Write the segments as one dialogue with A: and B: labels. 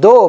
A: 2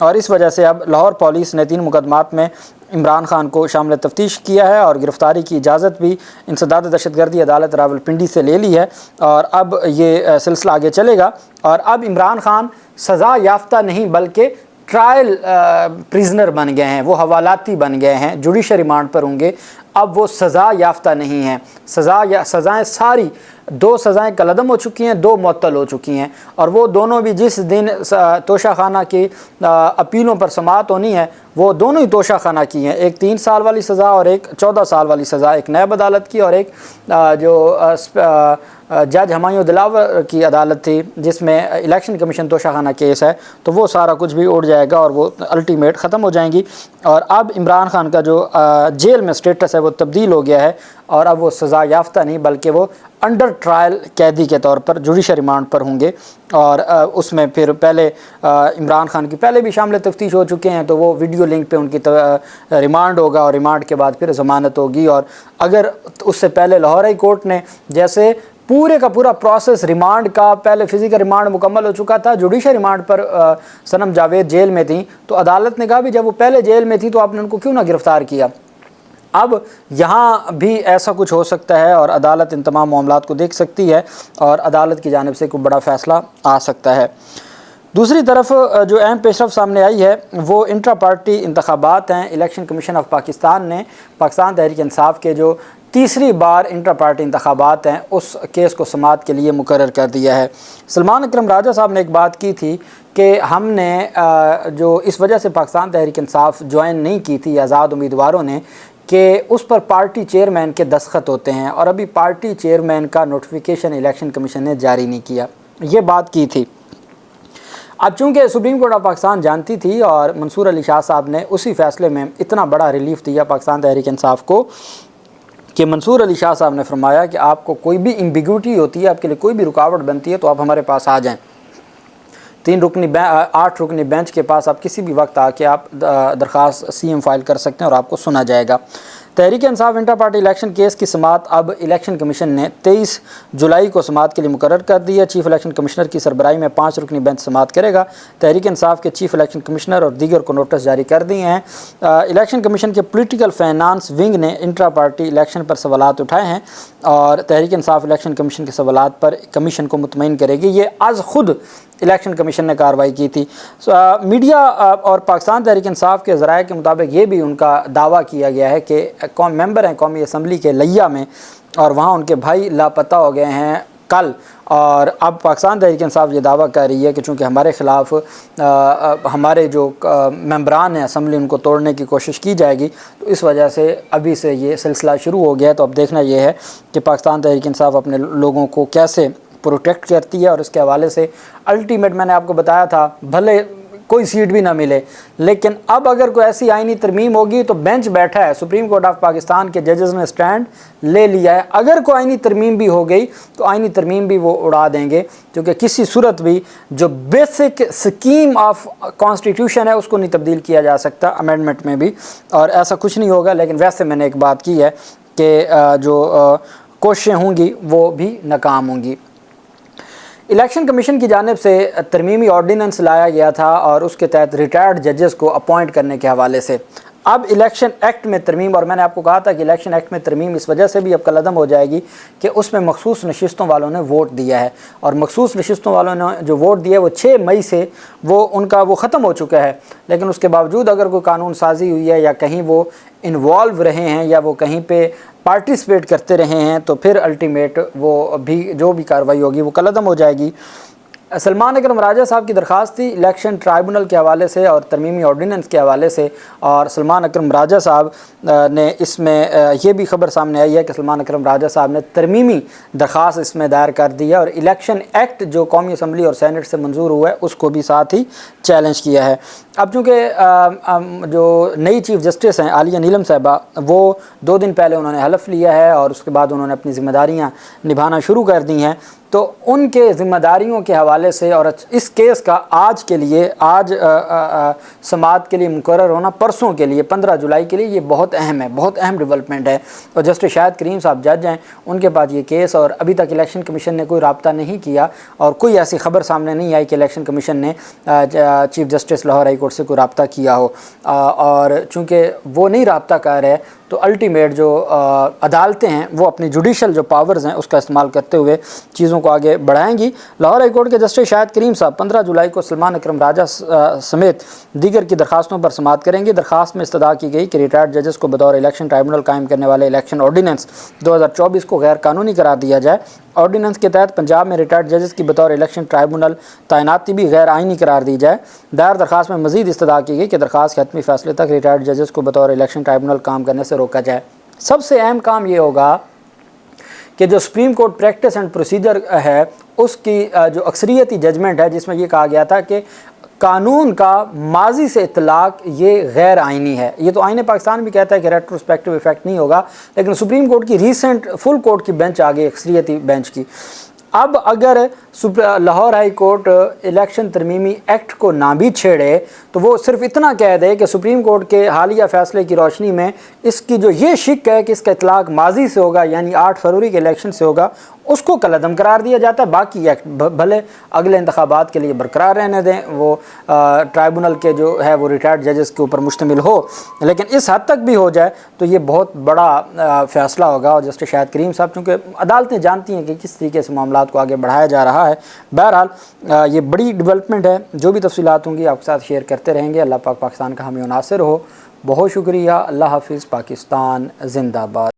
A: اور اس وجہ سے اب لاہور پولیس نے 3 مقدمات میں عمران خان کو شامل تفتیش کیا ہے اور گرفتاری کی اجازت بھی انسداد دہشت گردی عدالت راولپنڈی سے لے لی ہے، اور اب یہ سلسلہ آگے چلے گا۔ اور اب عمران خان سزا یافتہ نہیں بلکہ ٹرائل پریزنر بن گئے ہیں، وہ حوالاتی بن گئے ہیں، جوڈیشل ریمانڈ پر ہوں گے۔ اب وہ سزا یافتہ نہیں ہیں، سزائیں ساری 2 سزائیں کالعدم ہو چکی ہیں، 2 معطل ہو چکی ہیں، اور وہ دونوں بھی جس دن توشہ خانہ کی اپیلوں پر سماعت ہونی ہے وہ دونوں ہی توشہ خانہ کی ہیں، ایک 3 سال والی سزا اور ایک 14 سال والی سزا، ایک نیب عدالت کی اور ایک جو جج ہمایوں دلاور کی عدالت تھی جس میں الیکشن کمیشن توشہ خانہ کیس ہے، تو وہ سارا کچھ بھی اڑ جائے گا اور وہ الٹیمیٹ ختم ہو جائیں گی۔ اور اب عمران خان کا جو جیل میں سٹیٹس ہے وہ تبدیل ہو گیا ہے، اور اب وہ سزا یافتہ نہیں بلکہ وہ انڈر ٹرائل قیدی کے طور پر جوڈیشل ریمانڈ پر ہوں گے، اور اس میں پھر پہلے عمران خان کی پہلے بھی شامل تفتیش ہو چکے ہیں، تو وہ ویڈیو لنک پہ ان کی ریمانڈ ہوگا، اور ریمانڈ کے بعد پھر ضمانت ہوگی۔ اور اگر اس سے پہلے لاہور ہائی کورٹ نے جیسے پورے کا پورا پروسیس ریمانڈ کا، پہلے فزیکل ریمانڈ مکمل ہو چکا تھا، جوڈیشل ریمانڈ پر صنم جاوید جیل میں تھیں، تو عدالت نے کہا بھی جب وہ پہلے جیل میں تھی تو آپ نے ان کو کیوں نہ گرفتار کیا۔ اب یہاں بھی ایسا کچھ ہو سکتا ہے اور عدالت ان تمام معاملات کو دیکھ سکتی ہے اور عدالت کی جانب سے کوئی بڑا فیصلہ آ سکتا ہے۔ دوسری طرف جو اہم پیش رفت سامنے آئی ہے وہ انٹرا پارٹی انتخابات ہیں۔ الیکشن کمیشن آف پاکستان نے پاکستان تحریک انصاف کے جو تیسری بار انٹرا پارٹی انتخابات ہیں اس کیس کو سماعت کے لیے مقرر کر دیا ہے۔ سلمان اکرم راجہ صاحب نے ایک بات کی تھی کہ ہم نے جو اس وجہ سے پاکستان تحریک انصاف جوائن نہیں کی تھی آزاد امیدواروں نے کہ اس پر پارٹی چیئرمین کے دستخط ہوتے ہیں، اور ابھی پارٹی چیئرمین کا نوٹیفیکیشن الیکشن کمیشن نے جاری نہیں کیا، یہ بات کی تھی۔ اب چونکہ سپریم کورٹ آف پاکستان جانتی تھی اور منصور علی شاہ صاحب نے اسی فیصلے میں اتنا بڑا ریلیف دیا پاکستان تحریک انصاف کو کہ منصور علی شاہ صاحب نے فرمایا کہ آپ کو کوئی بھی ایمبیگوٹی ہوتی ہے، آپ کے لیے کوئی بھی رکاوٹ بنتی ہے تو آپ ہمارے پاس آ جائیں، 8 رکنی بینچ کے پاس آپ کسی بھی وقت آ کے آپ درخواست سی ایم فائل کر سکتے ہیں اور آپ کو سنا جائے گا۔ Tehreek Insaf intra party election case کی سماعت اب الیکشن کمیشن نے 23 جولائی کو سماعت کے لیے مقرر کر دی ہے۔ چیف الیکشن کمشنر کی سربراہی میں 5 رکنی بینچ سماعت کرے گا۔ تحریک انصاف کے چیف الیکشن کمشنر اور دیگر کو نوٹس جاری کر دیے ہیں۔ الیکشن کمیشن کے پولیٹیکل فائنانس ونگ نے انٹرا پارٹی الیکشن پر سوالات اٹھائے ہیں اور تحریک انصاف الیکشن کمیشن کے سوالات پر کمیشن کو مطمئن کرے گی۔ یہ از خود الیکشن کمیشن نے کارروائی کی تھی۔ میڈیا اور پاکستان تحریک انصاف کے ذرائع کے مطابق یہ بھی ان کا دعویٰ کیا گیا ہے کہ ممبر ہیں قومی اسمبلی کے لیا میں، اور وہاں ان کے بھائی لاپتہ ہو گئے ہیں کل، اور اب پاکستان تحریک انصاف یہ دعویٰ کر رہی ہے کہ چونکہ ہمارے خلاف ہمارے جو ممبران ہیں اسمبلی ان کو توڑنے کی کوشش کی جائے گی، تو اس وجہ سے ابھی سے یہ سلسلہ شروع ہو گیا ہے۔ تو اب دیکھنا یہ ہے کہ پاکستان تحریک انصاف اپنے لوگوں کو کیسے پروٹیکٹ کرتی ہے، اور اس کے حوالے سے الٹیمیٹ میں نے آپ کو بتایا تھا بھلے کوئی سیٹ بھی نہ ملے، لیکن اب اگر کوئی ایسی آئینی ترمیم ہوگی تو بینچ بیٹھا ہے، سپریم کورٹ آف پاکستان کے ججز نے سٹینڈ لے لیا ہے، اگر کوئی آئینی ترمیم بھی ہو گئی تو آئینی ترمیم بھی وہ اڑا دیں گے، کیونکہ کسی صورت بھی جو بیسک سکیم آف کانسٹیٹیوشن ہے اس کو نہیں تبدیل کیا جا سکتا امینڈمنٹ میں بھی، اور ایسا کچھ نہیں ہوگا۔ لیکن ویسے میں نے ایک بات کی ہے کہ جو کوششیں ہوں گی وہ بھی ناکام ہوں گی۔ الیکشن کمیشن کی جانب سے ترمیمی آرڈیننس لایا گیا تھا اور اس کے تحت ریٹائرڈ ججز کو اپوائنٹ کرنے کے حوالے سے اب الیکشن ایکٹ میں ترمیم، اور میں نے آپ کو کہا تھا کہ الیکشن ایکٹ میں ترمیم اس وجہ سے بھی اب کالعدم ہو جائے گی کہ اس میں مخصوص نشستوں والوں نے ووٹ دیا ہے، اور مخصوص نشستوں والوں نے جو ووٹ دیا ہے وہ 6 مئی سے ان کا ختم ہو چکا ہے، لیکن اس کے باوجود اگر کوئی قانون سازی ہوئی ہے یا کہیں وہ انوالو رہے ہیں یا وہ کہیں پہ پارٹیسپیٹ کرتے رہے ہیں تو پھر الٹیمیٹ وہ بھی جو بھی کارروائی ہوگی وہ کالعدم ہو جائے گی۔ سلمان اکرم راجہ صاحب کی درخواست تھی الیکشن ٹرائبونل کے حوالے سے اور ترمیمی آرڈیننس کے حوالے سے، اور سلمان اکرم راجہ صاحب نے اس میں یہ بھی خبر سامنے آئی ہے کہ سلمان اکرم راجہ صاحب نے ترمیمی درخواست اس میں دائر کر دی ہے، اور الیکشن ایکٹ جو قومی اسمبلی اور سینٹ سے منظور ہوا ہے اس کو بھی ساتھ ہی چیلنج کیا ہے۔ اب چونکہ جو نئی چیف جسٹس ہیں عالیہ نیلم صاحبہ، وہ 2 دن پہلے انہوں نے حلف لیا ہے اور اس کے بعد انہوں نے اپنی ذمہ داریاں نبھانا شروع کر دی ہیں، تو ان کے ذمہ داریوں کے حوالے حوالے سے اور اس کیس کا آج کے لیے سماعت کے لیے مقرر ہونا پرسوں کے لیے 15 جولائی کے لیے یہ بہت اہم ہے، بہت اہم ڈیولپمنٹ ہے۔ اور جسٹس شاہد کریم صاحب جج ہیں، ان کے پاس یہ کیس، اور ابھی تک الیکشن کمیشن نے کوئی رابطہ نہیں کیا اور کوئی ایسی خبر سامنے نہیں آئی کہ الیکشن کمیشن نے chief justice Lahore high court سے کوئی رابطہ کیا ہو، اور چونکہ وہ نہیں رابطہ کر رہے تو الٹیمیٹ جو عدالتیں ہیں وہ اپنی جوڈیشل جو پاورز ہیں اس کا استعمال کرتے ہوئے چیزوں کو آگے بڑھائیں گی۔ لاہور ہائی کورٹ کے جسٹس شاہد کریم صاحب 15 جولائی کو سلمان اکرم راجہ سمیت دیگر کی درخواستوں پر سماعت کریں گے۔ درخواست میں استدعا کی گئی کہ ریٹائرڈ ججز کو بطور الیکشن ٹرائبونل قائم کرنے والے الیکشن آرڈیننس 2024 کو غیر قانونی قرار دیا جائے۔ آرڈیننس کے تحت پنجاب میں ریٹائرڈ ججز کی بطور الیکشن ٹرائبونل تعیناتی بھی غیر آئینی قرار دی جائے۔ دائر درخواست میں مزید استدعا کی گئی کہ درخواست کے حتمی فیصلے تک ریٹائرڈ ججز کو بطور الیکشن ٹرائبونل کام کرنے سے روکا جائے۔ سب سے اہم کام یہ ہوگا کہ جو supreme court practice and procedure ہے اس کی جو اکثریتی ججمنٹ ہے جس میں یہ کہا گیا تھا کہ قانون کا ماضی سے اطلاق یہ غیر آئینی ہے، یہ تو آئین پاکستان بھی کہتا ہے کہ ریٹروسپیکٹو ایفیکٹ نہیں ہوگا، لیکن سپریم کورٹ کی ریسنٹ فل کورٹ کی بینچ آ گئی اکثریتی بینچ کی۔ اب اگر لاہور ہائی کورٹ الیکشن ترمیمی ایکٹ کو نہ بھی چھیڑے تو وہ صرف اتنا کہہ دے کہ سپریم کورٹ کے حالیہ فیصلے کی روشنی میں اس کی جو یہ شک ہے کہ اس کا اطلاق ماضی سے ہوگا یعنی 8 فروری کے الیکشن سے ہوگا، اس کو کالعدم قرار دیا جاتا ہے۔ باقی ایکٹ بھلے اگلے انتخابات کے لیے برقرار رہنے دیں، وہ ٹرائبونل کے جو ہے وہ ریٹائرڈ ججز کے اوپر مشتمل ہو، لیکن اس حد تک بھی ہو جائے تو یہ بہت بڑا فیصلہ ہوگا۔ اور جسٹس شاہد کریم صاحب چونکہ عدالتیں جانتی ہیں کہ کس طریقے سے معاملات کو آگے بڑھایا جا رہا ہے، بہرحال یہ بڑی ڈیولپمنٹ ہے، جو بھی تفصیلات ہوں گی آپ کے ساتھ شیئر کرتے رہیں گے۔ اللہ پاک پاکستان کا حامی و ناصر ہو۔ بہت شکریہ، اللہ حافظ، پاکستان زندہ باد۔